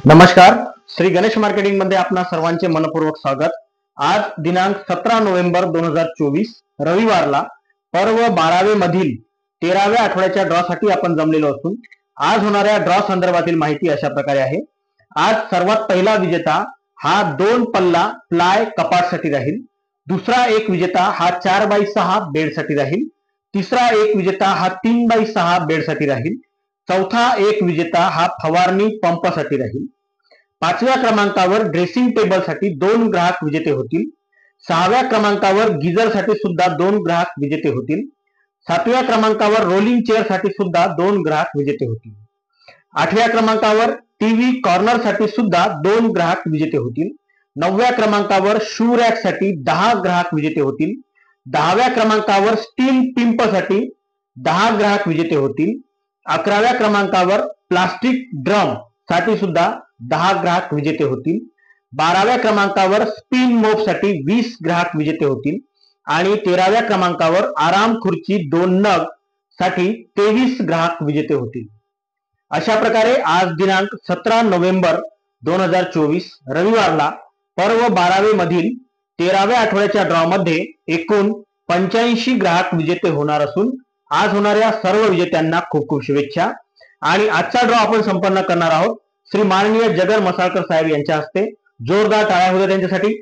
नमस्कार. श्री गणेश मार्केटिंग मध्ये आपणा सर्वांचे मनपूर्वक स्वागत. आज दिनांक 17 नोव्हेंबर 2024 रविवारला पर्व 12वे मधील 13व्या आठवड्याच्या ड्रॉ साठी आपण जमलेलो असून आज होणाऱ्या ड्रॉ संदर्भातील माहिती अशा प्रकारे आहे. आज सर्वात पहिला विजेता हा 2 पल्ला प्लाय कपाटसाठी राहील. दुसरा एक विजेता हा 4x6 बेडसाठी राहील. तिसरा एक विजेता हा 3x6 बेडसाठी राहील. चौथा एक विजेता हा फवारणी पंपासाठी राहील. पाचव्या क्रमांकावर ड्रेसिंग टेबल साठी 2 ग्राहक विजेते होतील. सहाव्या क्रमांकावर गीजर साठी सुद्धा 2 ग्राहक विजेते होतील. सातव्या क्रमांकावर रोलिंग चेअर साठी सुद्धा 2 ग्राहक विजेते होतील. आठव्या क्रमांकावर टीव्ही कॉर्नर साठी सुद्धा 2 ग्राहक विजेते होतील. नवव्या क्रमांकावर शू रॅक साठी 10 ग्राहक विजेते होतील. 10व्या क्रमांकावर स्टील पिंप साठी 10 ग्राहक विजेते होतील. 11व्या क्रमांकावर प्लास्टिक ड्रम साठी सुद्धा 10 ग्राहक विजेते होतील. 12व्या क्रमांकावर स्पिन मोप साठी 20 ग्राहक विजेते होतील आणि 13व्या क्रमांकावर आराम खुर्ची 2 नग साठी 23 ग्राहक विजेते होतील. अशा प्रकारे आज दिनांक 17 नोव्हेंबर 2024 रविवारला पर्व 12वे मधील 13व्या आठवड्याच्या ड्रॉ मध्ये एकूण 85 ग्राहक विजेते होणार असून आज होणाऱ्या सर्व विजेत्यांना खूप खूप शुभेच्छा. आणि आजचा ड्रॉ आपण संपन्न करणार आहोत श्री माननीय जगन मसाळकर साहेब यांच्या हस्ते. जोरदार टाळ्या होत्या त्यांच्यासाठी.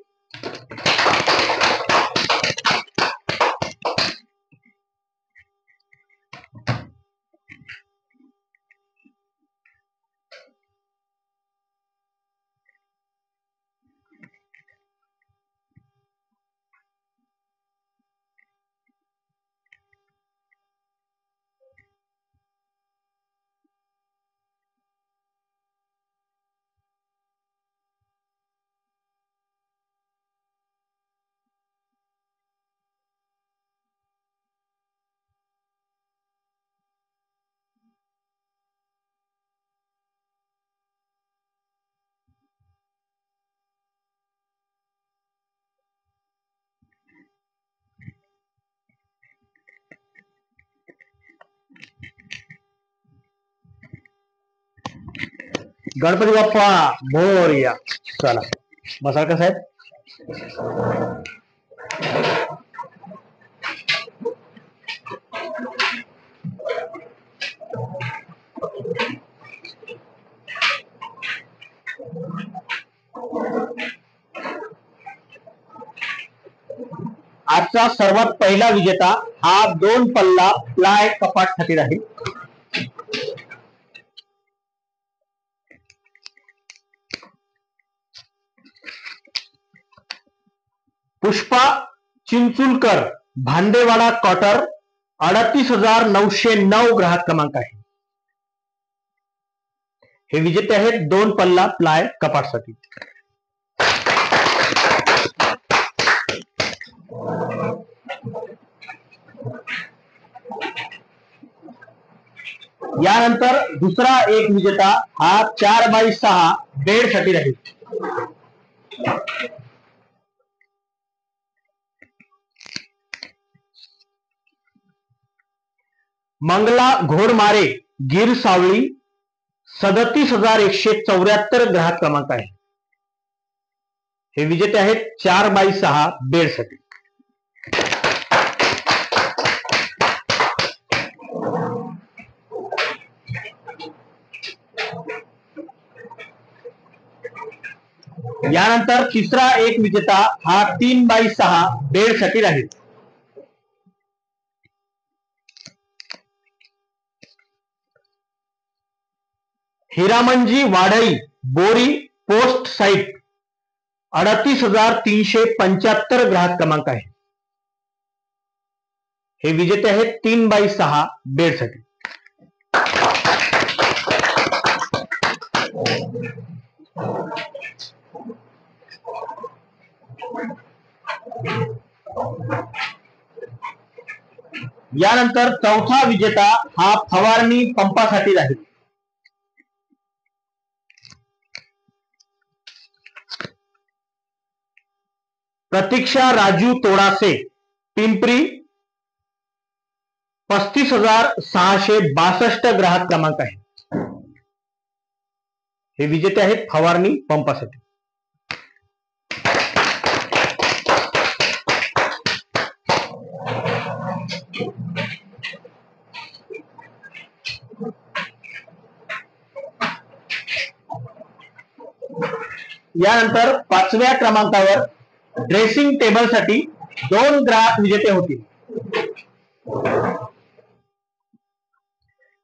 गणपती बाप्पा मोरया. चला मसाळकर साहेब. आजचा सर्वात पहिला विजेता हा 2 पल्ला प्लाय कपाट साठी राहील. पुष्पा चिंचुलकर भांडेवाडा क्वार्टर 38,909 ग्राहक क्रमांक आहे. हे विजेते आहेत 2 पल्ला प्लाय कपाटसाठी. यानंतर दुसरा एक विजेता हा 4x6 बेड साठी राहील. मंगला घोडमारे गिर सावळी 37,174 ग्राहक क्रमांक आहे. हे विजेते आहेत 4x6 बेड साठी. यानंतर तिसरा एक विजेता हा 3x6 बेड साठी राहील. हिरामनजी वाढई बोरी पोस्ट साइट 38,375 ग्राहक क्रमांक आहे. हे विजेते आहेत 3x6 बेड साठी. यानंतर चौथा विजेता हा फवारणी पंपासाठी राहील. प्रतीक्षा राजू तोडासे पिंपरी 35,662 ग्राहक क्रमांक आहे. हे विजेते आहेत फवारणी पंपासाठी. यानंतर 5व्या क्रमांकावर ड्रेसिंग टेबलसाठी 2 ग्राहक विजेते होतील.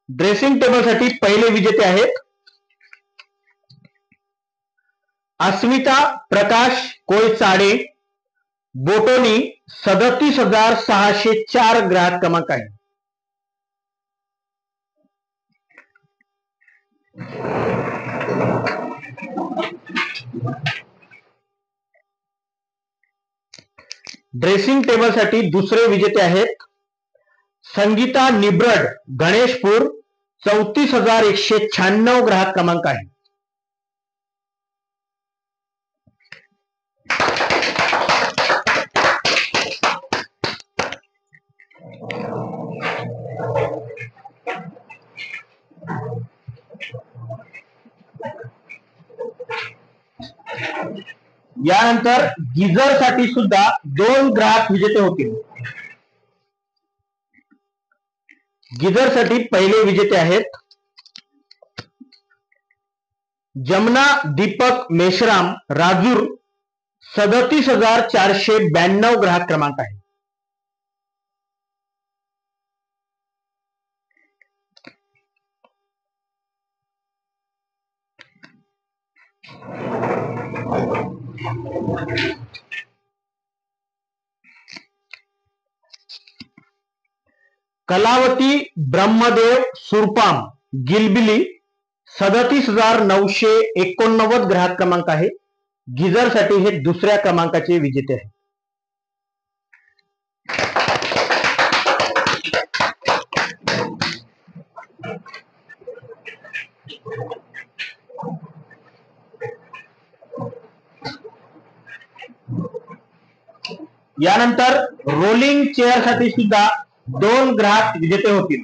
ड्रेसिंग टेबलसाठी पहिले विजेते आहेत अस्मिता प्रकाश कोळचाडे, बोटोनी 37,604 ग्राहक क्रमांक आहे. ड्रेसिंग टेबलसाठी दुसरे विजेते आहेत संगीता निब्रड, गणेशपूर 34,196 ग्राहक क्रमांक आहे. यानंतर गिझर साठी सुद्धा 2 ग्राहक विजेते होतील. गिझर साठी पहिले विजेते आहेत जमुना दीपक मेश्राम, राजूर 37,492 ग्राहक क्रमांक आहे. कलावती ब्रह्मदेव सुरपाम, गिलबिली 37,989 ग्राहक क्रमांक आहे. गिझर साठी हे दुसऱ्या क्रमांकाचे विजेते आहेत. यानंतर रोलिंग चेअर साठी सुद्धा 2 ग्राहक विजेते होतील.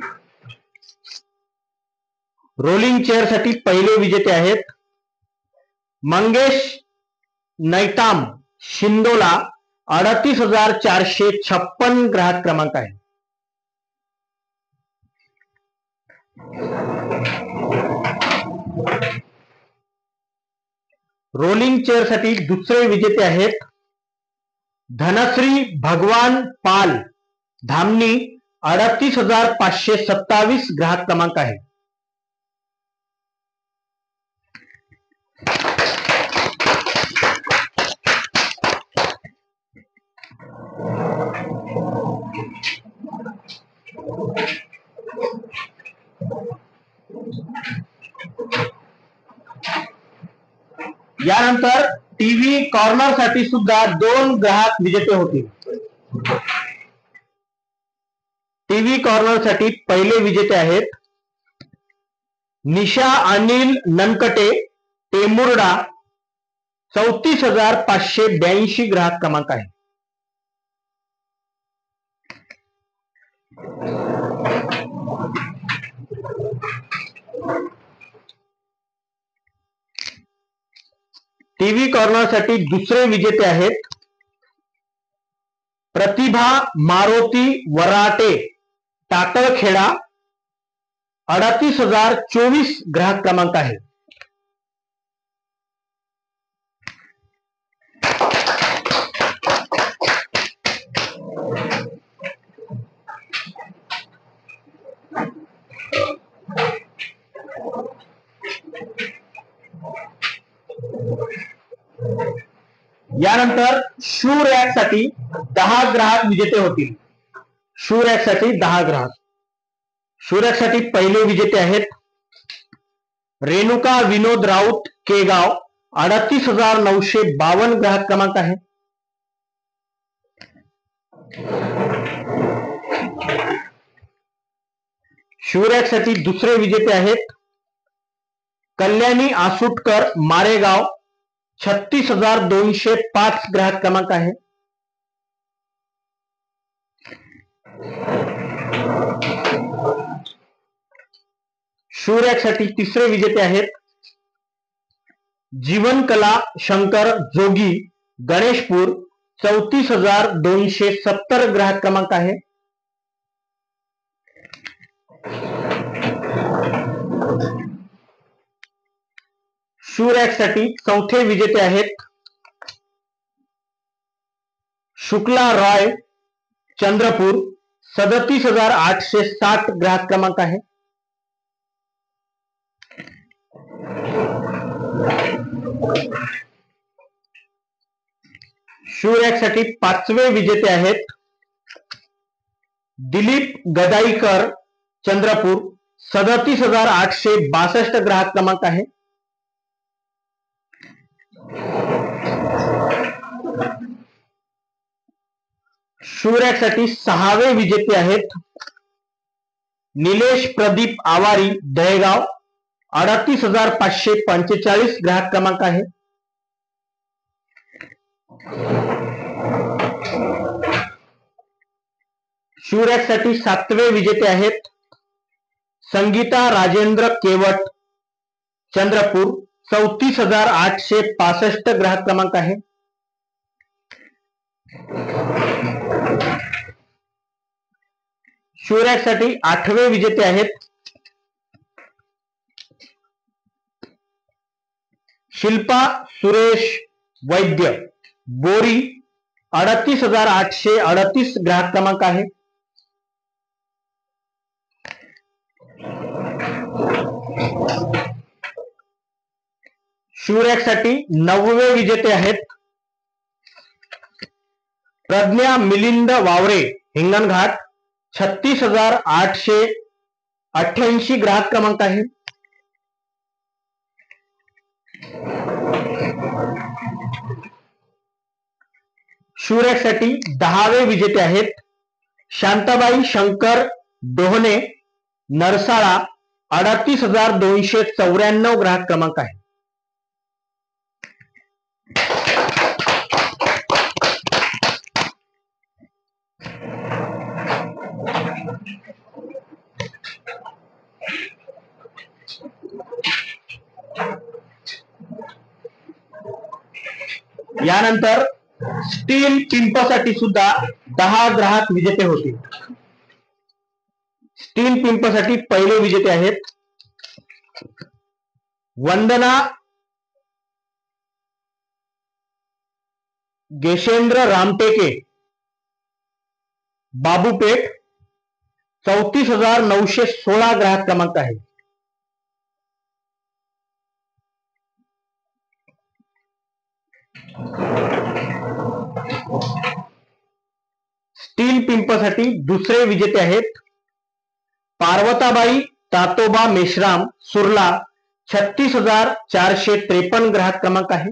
रोलिंग चेअर साठी पहिले विजेते आहेत मंगेश नैताम, शिंदोला 38,456 ग्राहक क्रमांक आहे. रोलिंग चेअर साठी दुसरे विजेते आहेत धनश्री भगवान पाल, धामणी 38,527 ग्राहक क्रमांक आहे. यानंतर टीव्ही कॉर्नर साठी सुद्धा 2 ग्राहक विजेते होतील. टीव्ही कॉर्नर साठी पहिले विजेते आहेत निशा अनिल ननकटे, टेमुर्डा 34,582 ग्राहक क्रमांक आहे. टीव्ही कॉर्नर साठी दुसरे विजेते आहेत प्रतिभा मारुती वराटे, टाकळखेडा 38,024 ग्राहक क्रमांक आहे. यानंतर शू रॅक साठी 10 ग्राहक विजेते होतील. शू रॅक साठी 10 ग्राहक. शू रॅक साठी पहिले विजेते आहेत रेणुका विनोद राऊत, केगाव 38,952 ग्राहक क्रमांक आहे. शू रॅक साठी दुसरे विजेते आहेत कल्याणी आसुटकर, मारेगाव 36,205 ग्राहक क्रमांक आहे. शू रॅक साठी तिसरे विजेते आहेत जीवनकला शंकर जोगी गणेशपूर 34,270 ग्राहक क्रमांक आहे. शू रॅक साठी चौथे विजेते आहेत शुक्ला रॉय चंद्रपूर 37,860 ग्राहक क्रमांक आहे. शू रॅक साठी पाचवे विजेते आहेत दिलीप गदाईकर चंद्रपूर 37,862 ग्राहक क्रमांक आहे. शू रॅक साठी सहावे विजेते आहेत निलेश प्रदीप आवारी दहेगाव 38,545 ग्राहक क्रमांक आहे. शू रॅक साठी सातवे विजेते आहेत संगीता राजेंद्र केवट चंद्रपूर 34,865 ग्राहक क्रमांक आहे. शू रॅक साठी आठवे विजेते आहेत शिल्पा सुरेश वैद्य बोरी 38,838 ग्राहक क्रमांक आहे. शू रॅक साठी नववे विजेते आहेत प्रज्ञा मिलिंद वावरे हिंगणघाट 36,888 ग्राहक क्रमांक आहे. शू रॅक साठी दहावे विजेते आहेत शांताबाई शंकर डोहने नरसाळा 38,294 ग्राहक क्रमांक आहे. यानंतर स्टील पिंपसाठी सुद्धा 10 ग्राहक विजेते होते. स्टील पिंपसाठी पहिले विजेते आहेत वंदना गेशेंद्र रामटेके बाबूपेठ 34,916 ग्राहक क्रमांक आहे. स्टील पिंपसाठी दुसरे विजेते आहेत पार्वताबाई तातोबा मेश्राम सुर्ला 36,453 ग्राहक क्रमांक आहे.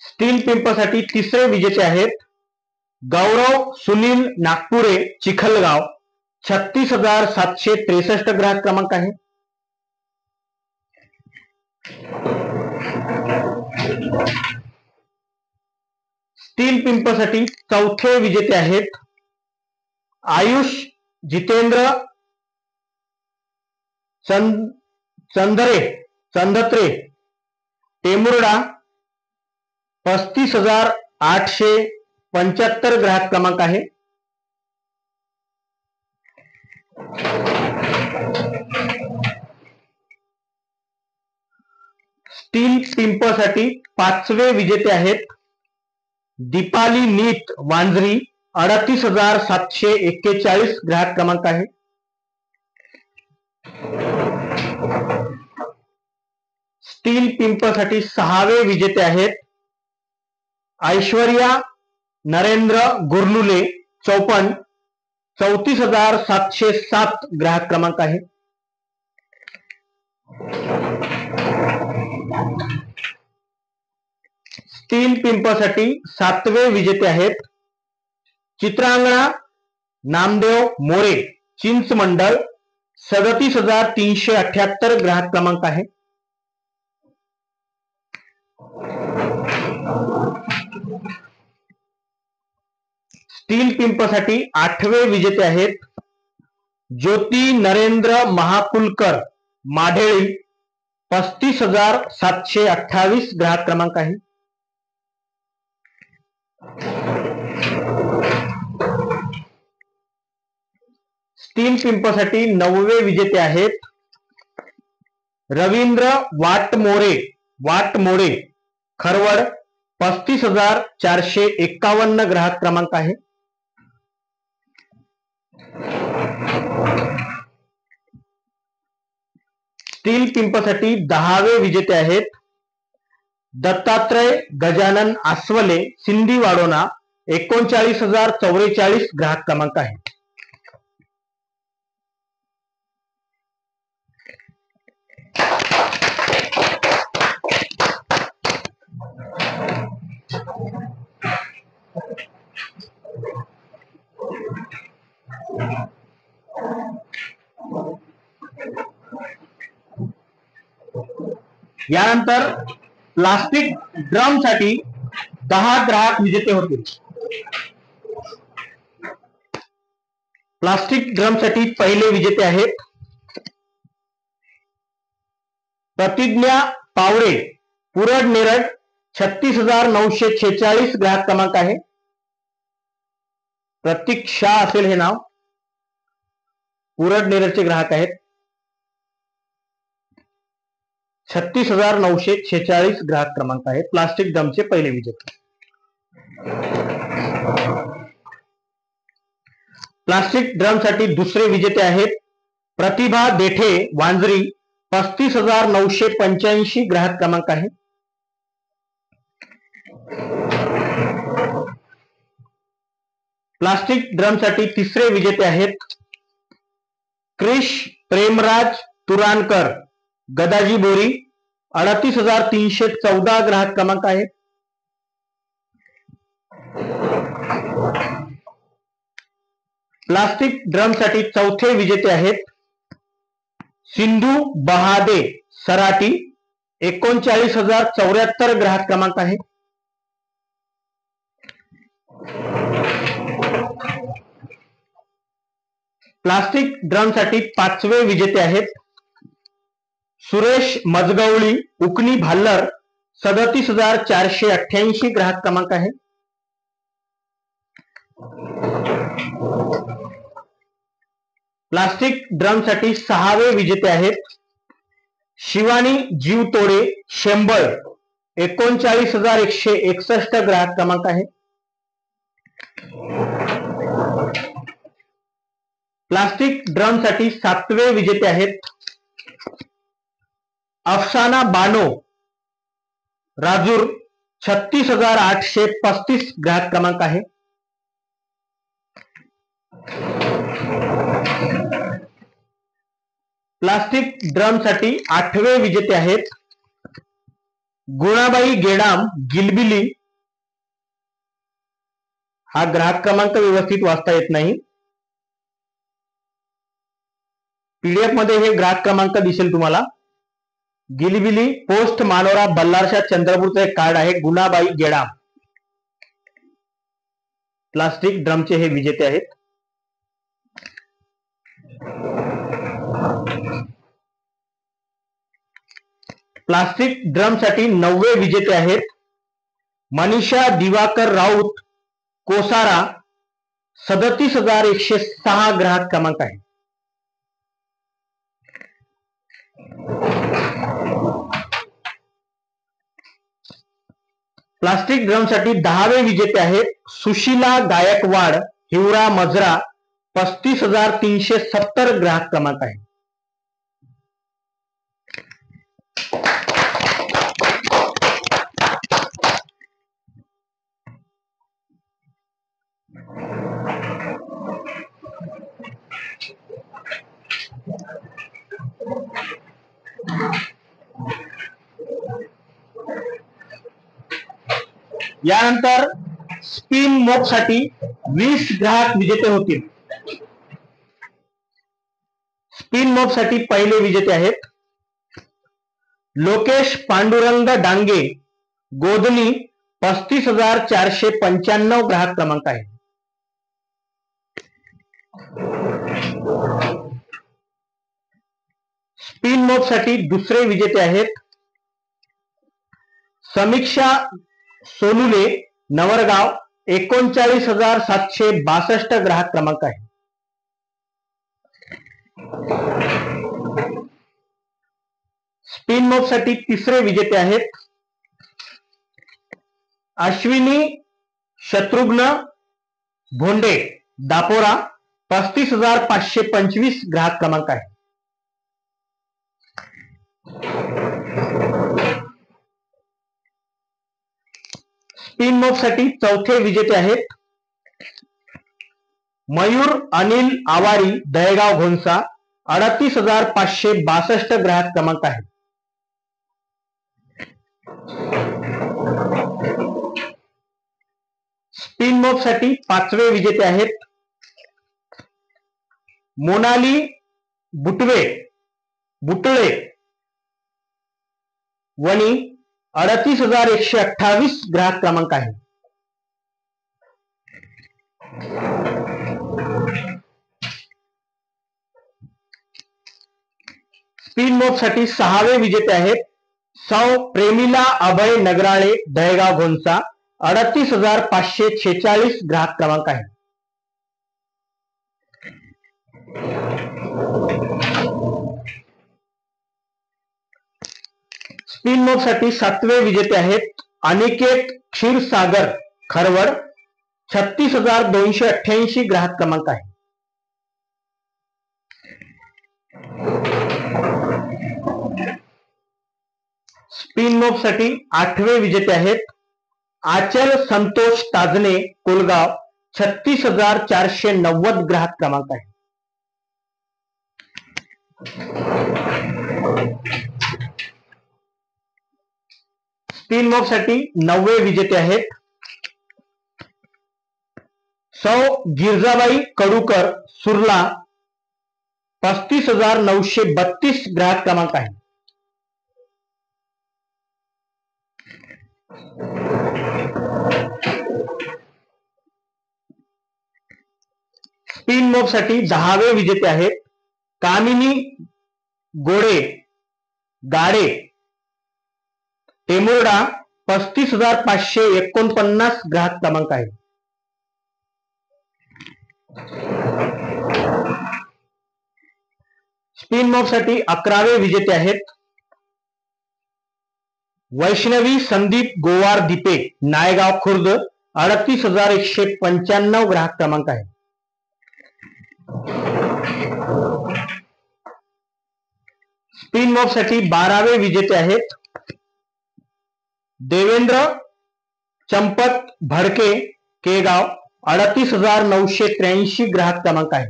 स्टील पिंपसाठी तिसरे विजेते आहेत गौरव सुनील नागपुरे चिखलगाव 36,763 ग्राहक क्रमांक आहे. स्टील पिंपसाठी चौथे विजेते आहेत आयुष जितेंद्र चंदत्रे टेमुर्डा 35,875 ग्राहक क्रमांक आहे. स्टील पिंपसाठी पाचवे विजेते आहेत दीपाली नीत वांजरी 38,741 ग्राहक क्रमांक आहे. स्टील पिंपसाठी सहावे विजेते आहेत ऐश्वर्या नरेंद्र गुरनुले 34,707 ग्राहक क्रमांक आहे. स्टील पिंपसाठी सातवे विजेते आहेत चित्रांगणा नामदेव मोरे चिंचमंडल 37,378 ग्राहक क्रमांक आहे. स्टील पिंपसाठी आठवे विजेते आहेत ज्योती नरेंद्र महाकुलकर माढेळी 35,728 ग्राहक क्रमांक आहे. स्टील पिंपसाठी 9वे विजेते आहेत रवींद्र वाटमोडे खरवड 35,451 ग्राहक क्रमांक आहे. स्टील पिंपसाठी 10वे विजेते आहेत दत्तात्रय गजानन आस्वले सिंधी वाडोना 39,044 ग्राहक क्रमांक आहे. यानंतर प्लास्टिक ड्रम साठी 10 ग्राहक विजेते होतील. प्लास्टिक ड्रम साठी पहिले विजेते आहेत प्रतिज्ञा पावडे पुरड नेरळ 36,946 ग्राहक क्रमांक आहे. प्रतीक्षा असेल हे नाव. पुरड नेरळचे ग्राहक आहेत. 36,946 ग्राहक क्रमांक आहे. प्लास्टिक ड्रमचे पहिले विजेते. प्लास्टिक ड्रम साठी दुसरे विजेते आहेत प्रतिभा देठे वांजरी 35,985 ग्राहक क्रमांक आहे. प्लास्टिक ड्रम साठी तिसरे विजेते आहेत क्रिश प्रेमराज तुरानकर गदाजी बोरी 38,314 ग्राहक क्रमांक आहे. प्लास्टिक ड्रम साठी चौथे विजेते आहेत सिंधू बहादे सराटी 39,074 ग्राहक क्रमांक आहे. प्लास्टिक ड्रम साठी पाचवे विजेते आहेत सुरेश मजगवळी उकनी भाल्लर 37,488 ग्राहक क्रमांक आहे. प्लास्टिक ड्रम साठी सहावे विजेते आहेत शिवानी जीवतोडे शेंबळ 39,161 ग्राहक क्रमांक आहे. प्लास्टिक ड्रम साठी सातवे विजेते आहेत अफसाना बानो राजूर 36,835 ग्राहक क्रमांक आहे. प्लास्टिक ड्रम साठी आठवे विजेते आहेत गुणाबाई गेडाम गिलबिली. हा ग्राहक क्रमांक व्यवस्थित वाचता येत नाही. पीडीएफ मध्ये हे ग्राहक क्रमांक दिसेल तुम्हाला. गिलिबिली पोस्ट मानोरा बल्लारशा चंद्रपूरचं एक कार्ड आहे गुणाबाई गेडाम. प्लास्टिक ड्रमचे हे विजेते आहेत. प्लास्टिक ड्रम साठी नववे विजेते आहेत मनीषा दिवाकर राऊत कोसारा 37,106 ग्राहक क्रमांक आहे. प्लास्टिक ड्रम साठी 10वे विजेते आहेत सुशीला गायकवाड हिवरा मजरा 35,370 ग्राहक क्रमांक आहे. यानंतर स्पिन मोप साठी 20 ग्राहक विजेते होतील. स्पिन मोप साठी पहिले विजेते आहेत लोकेश पांडुरंग डांगे गोधनी 35,495 ग्राहक क्रमांक आहे. स्पिन मोब साठी दुसरे विजेते आहेत समीक्षा सोनुले, नवरगाव, 39,762 ग्राहक क्रमांक आहे. स्पिन मोब साठी तिसरे विजेते आहेत अश्विनी शत्रुघ्न भोंडे, दापोरा, 35,525 ग्राहक क्रमांक आहे. स्पिन मोब साठी चौथे विजेते आहेत मयूर अनिल आवारी, दहेगाव घोणसा, 38,562 ग्राहक क्रमांक आहे. स्पिन मोब साठी पाचवे विजेते आहेत मोनाली बुटळे वणी, 38,128 ग्राहक क्रमांक आहे. स्पिन मोब साठी सहावे विजेते आहेत सौ प्रेमिला अभय नगराळे, दहेगाव घोणसा, 38,546 ग्राहक क्रमांक आहे. स्पिन मोब साठी सातवे विजेते आहेत अनिकेत क्षीरसागर, खरवड, 36,288 ग्राहक क्रमांक आहे. स्पिन मोब साठी आठवे विजेते आहेत आचल संतोष ताजने, कोलगाव, 36,490 ग्राहक क्रमांक आहे. स्पिन मोब साठी नववे विजेते आहेत सौ गिरजाबाई कडूकर, सुरला, 35,932 ग्राहक क्रमांक आहे. स्पिन मोब साठी दहावे विजेते आहेत कामिनी गाडे, टेमुर्डा, 35,549 ग्राहक क्रमांक आहे. स्पिन मोब साठी 11वे विजेते आहेत वैष्णवी संदीप गोवार दीपे, नायगाव खुर्द, 38,195 ग्राहक क्रमांक आहे. स्पिन मोब साठी 12वे विजेते आहेत देवेंद्र चंपत भडके, केगाव, 38,983 ग्राहक क्रमांक आहे.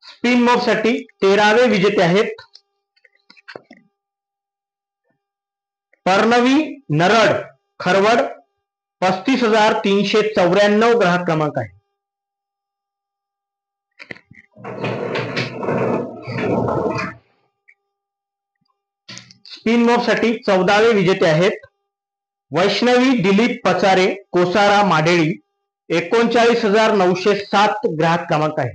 स्पिन मोब साठी 13वे विजेते आहेत पर्णवी नरड, खरवड, 35,394 ग्राहक क्रमांक आहे. स्पिन मोब साठी 14वे विजेते आहेत वैष्णवी दिलीप पचारे, कोसारा, माडेळी, 39,907 ग्राहक क्रमांक आहे.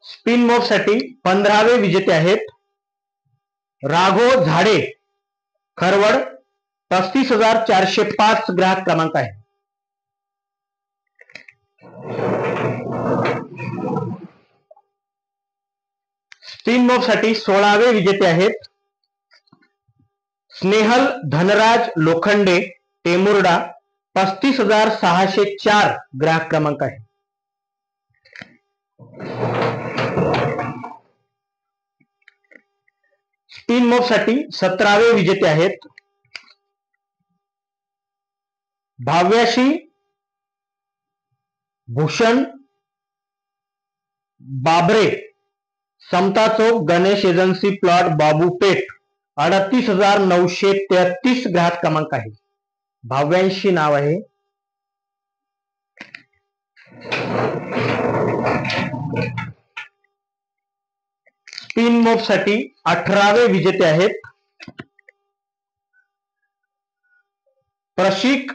स्पिन मोब साठी 15वे विजेते आहेत राघव झाडे, खरवड, 35,405 ग्राहक क्रमांक आहे. स्पिन मोब साठी 16वे विजेते आहेत स्नेहल धनराज लोखंडे, टेमुर्डा, 35,604 ग्राहक क्रमांक आहे. स्पिन मोब साठी 17वे विजेते आहेत भाव्याशी भूषण बाबरे, समता चौक, गणेश एजन्सी प्लॉट, बाबूपेठ, 38,933 ग्राहक क्रमांक आहे. भाव्यांशी नाव आहे. स्पिन मोब साठी 18वे विजेते आहेत प्रशिक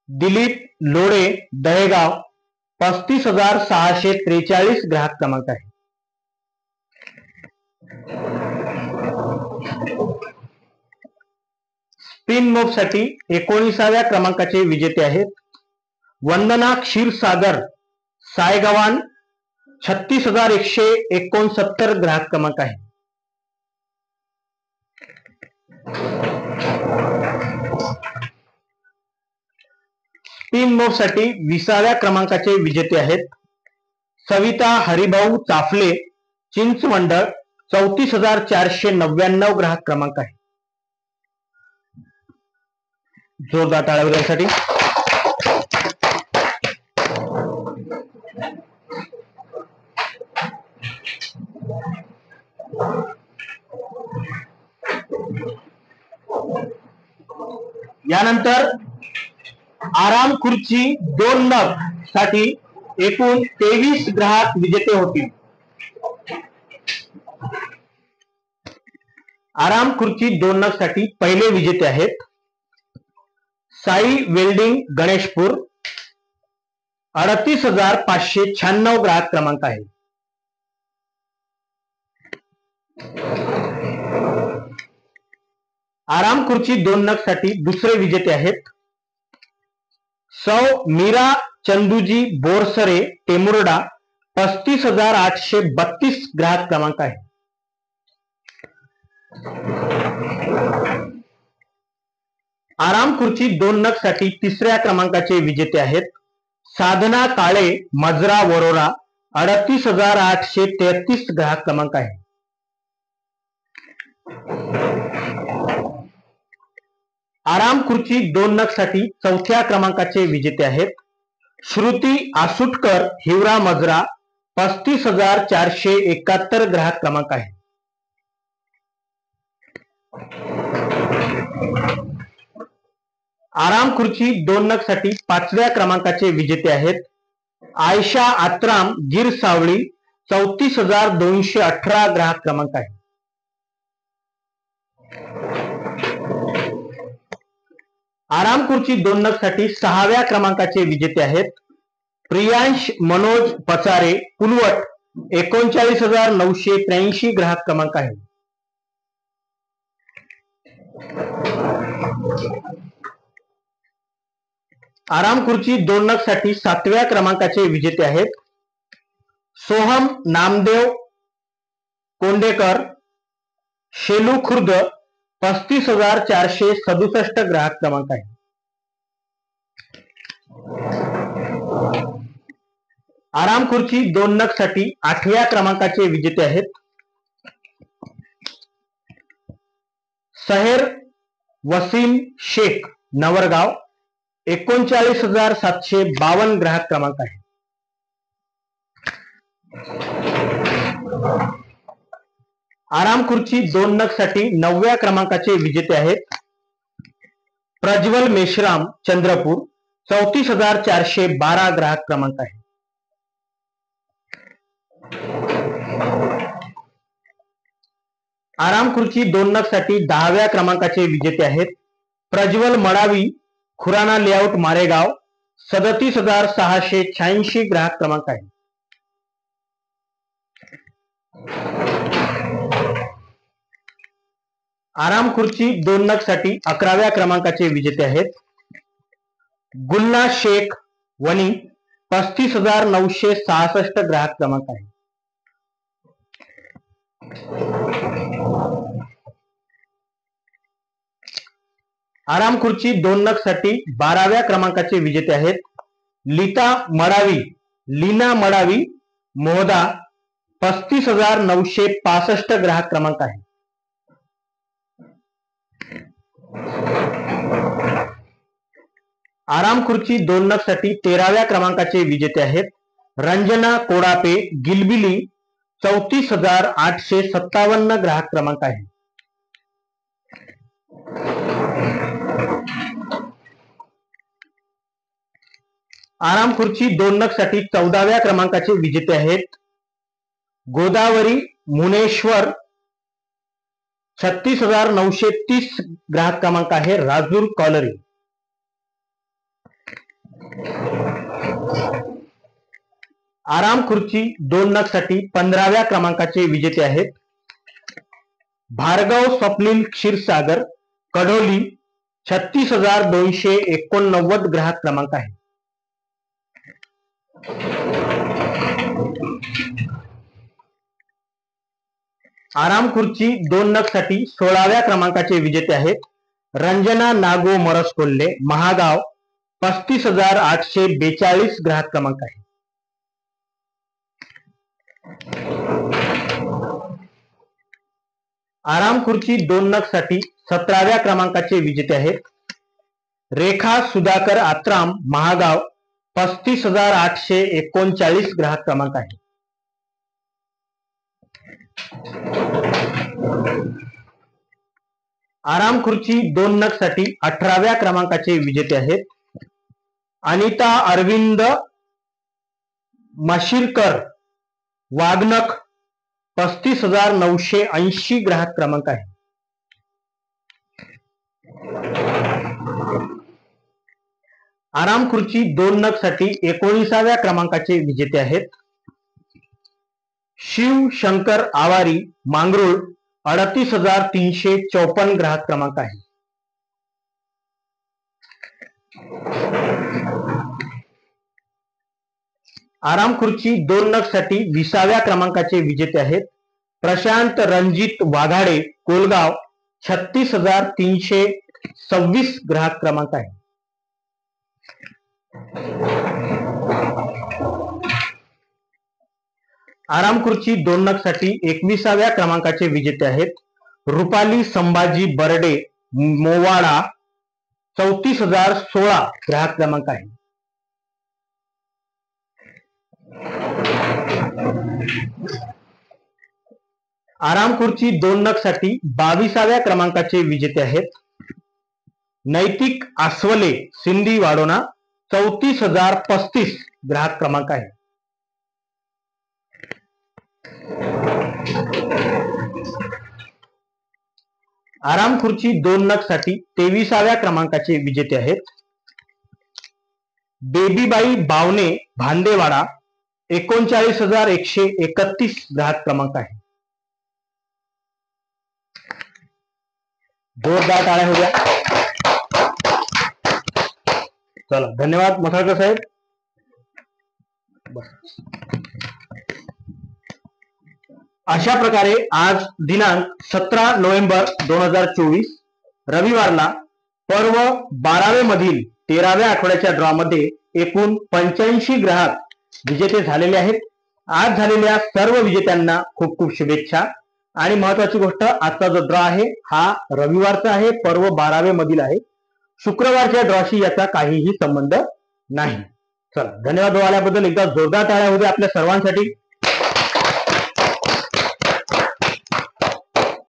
दिलीप लोडे दहेगाव 35,643 ग्राहक क्रमांक आहे. स्पिन मोब साठी 19व्या क्रमांकाचे विजेते आहेत वंदना क्षीरसागर सायगवान 36,169 ग्राहक क्रमांक आहे. स्पिन मोब साठी 20व्या क्रमांकाचे विजेते आहेत सविता हरिभाऊ चाफले चिंचवंड 34,499 ग्राहक क्रमांक आहे. जोरदार टाळ्या वाजवण्यासाठी. यानंतर आराम खुर्ची 2 नग साठी एकूण 23 ग्राहक विजेते होतील. आराम खुर्ची 2 नग साठी पहिले विजेते आहेत साई वेल्डिंग गणेशपूर 38,596 ग्राहक क्रमांक आहे. आराम खुर्ची 2 नग साठी दुसरे विजेते आहेत सौ मीरा चंदूजी बोरसरे टेमुर्डा 35,832 ग्राहक क्रमांक आहे. आराम खुर्ची 2 नग साठी तिसऱ्या क्रमांकाचे विजेते आहेत साधना काळे मजरा वरोरा 38,833 ग्राहक क्रमांक आहे. आराम खुर्ची 2 नग साठी चौथ्या क्रमांकाचे विजेते आहेत श्रुती आसुटकर हिवरा मजरा 35,471 ग्राहक क्रमांक आहे. आराम खुर्ची 2 नग साठी 5व्या क्रमांकाचे विजेते आहेत आयशा आत्राम गिर सावळी 34,218 ग्राहक क्रमांक आहे. आराम खुर्ची 2 नग साठी 6व्या क्रमांकाचे विजेते आहेत प्रियांश मनोज पचारे पुलवट 39,983 ग्राहक क्रमांक आहे. आराम खुर्ची 2 नग साठी 7व्या क्रमांकाचे विजेते आहेत सोहम नामदेव कोंडेकर शेलू खुर्द 35,467 ग्राहक क्रमांक आहे. आराम खुर्ची 2 नग साठी 8व्या क्रमांकाचे विजेते आहेत सहेर वसीम शेख नवरगाव 39,752 ग्राहक क्रमांक आहे. आराम खुर्ची 2 नग साठी 9व्या क्रमांकाचे विजेते आहेत प्रज्वल मेश्राम चंद्रपूर 34,412 ग्राहक क्रमांक आहे. आराम खुर्ची 2 नग साठी 10व्या क्रमांकाचे विजेते आहेत प्रज्वल मडावी खुराना लेआउट मारेगाव 37,686 ग्राहक क्रमांक आहे. आराम खुर्ची 2 नग साठी 11व्या क्रमांकाचे विजेते आहेत गुल्ला शेख वनी 35,966 ग्राहक क्रमांक आहे. आराम खुर्ची 2 नग साठी 12व्या क्रमांकाचे विजेते आहेत लीना मडावी मोहदा 35,965 ग्राहक क्रमांक आहे. आराम खुर्ची 2 नग साठी 13व्या क्रमांकाचे विजेते आहेत रंजना कोडापे गिलबिली 34,857 ग्राहक क्रमांक आहे. आराम खुर्ची 2 नग साठी 14व्या क्रमांकाचे विजेते आहेत गोदावरी मुनेश्वर 36,930 ग्राहक क्रमांक आहे राजूर कॉलरी. आराम खुर्ची 2 नग साठी 15व्या क्रमांकाचे विजेते आहेत भार्गव स्वप्नील क्षीरसागर कढोली 36,289 ग्राहक क्रमांक आहे। आराम खुर्ची 2 नग साठी 16व्या क्रमांकाचे विजेते आहेत रंजना नागो मरस कोल्हे महागाव 35,842 ग्राहक क्रमांक आहे। आराम खुर्ची 2 नग साठी 17व्या क्रमांकाचे विजेते आहेत रेखा सुधाकर आत्राम महागाव 35,839 ग्राहक क्रमांक आहे। आराम खुर्ची 2 नग साठी 18व्या क्रमांकाचे विजेते आहेत अनिता अरविंद मशिरकर वागनक 35,980 ग्राहक क्रमांक आहे। आराम खुर्ची 2 नग साठी 19व्या क्रमांकाचे विजेते आहेत शिव शंकर आवारी मांगरूळ 38,354 ग्राहक क्रमांक आहे। आराम खुर्ची 2 नग साठी 20व्या क्रमांकाचे विजेते आहेत प्रशांत रणजित वाघाडे कोलगाव 36,326 ग्राहक क्रमांक आहे। आराम खुर्ची 2 नग साठी 21व्या क्रमांकाचे विजेते आहेत रुपाली संभाजी बर्डे मोवाडा 34,016 ग्राहक क्रमांक आहे। आराम खुर्ची 2 नग साठी 22व्या क्रमांकाचे विजेते आहेत नैतिक आसवले सिंधी वाडोना 34,035 ग्राहक क्रमांक आहे। आराम खुर्ची 2 नग साठी 23व्या क्रमांकाचे विजेते आहेत बेबीबाई बावणे भांदेवाडा 39,131 ग्राहक क्रमांक आहे। जोरदार टाळ्या हो द्या। चला धन्यवाद मसाळकर साहेब। अशा प्रकारे आज दिनांक 17 नोव्हेंबर 2024 रविवारला पर्व 12वे मधील 13व्या आठवड्याच्या ड्रॉ मध्ये एकूण 85 ग्राहक विजेते झालेले आहेत। आज झालेल्या सर्व विजेत्यांना खूप खूप शुभेच्छा। आणि महत्वाची गोष्ट आजचा जो ड्रॉ आहे हा रविवारचा आहे पर्व 12वे मधील आहे शुक्रवारच्या ड्रॉशी याचा काहीही संबंध नाही। चला धन्यवाद आल्याबद्दल एकदा जोरदार टाळ्या होऊ द्या आपल्या सर्वांसाठी।